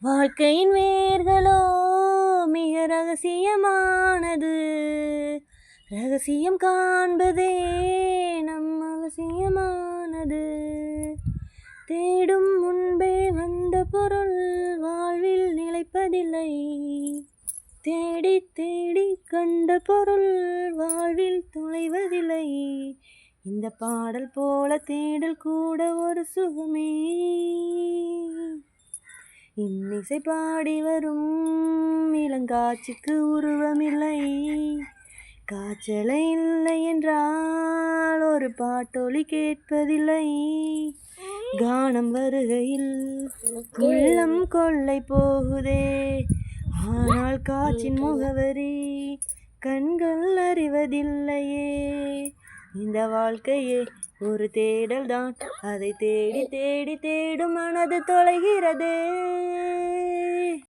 வாழ்க்கையின் வேர்களோ மிக ரகசியமானது. ரகசியம் காண்பதே நம் அவசியமானது. தேடும் முன்பே வந்த பொருள் வாழ்வில் நிலைப்பதில்லை. தேடி தேடி கண்ட பொருள் வாழ்வில் தொலைவதில்லை. இந்த பாடல் போல தேடல் கூட ஒரு சுகமே. இன்னிசை பாடி வரும் இளங்காட்சிக்கு உருவமில்லை. காய்ச்சலை இல்லை என்றால் ஒரு பாட்டொலி கேட்பதில்லை. கானம் வருகையில் உள்ளம் கொள்ளை போகுதே. ஆனால் காற்றின் முகவரி கண்கள் அறிவதில்லையே. இந்த வாழ்க்கையே ஒரு தேடல் தான். அதை தேடி தேடி தேடும் மனது தொலைகிறதே.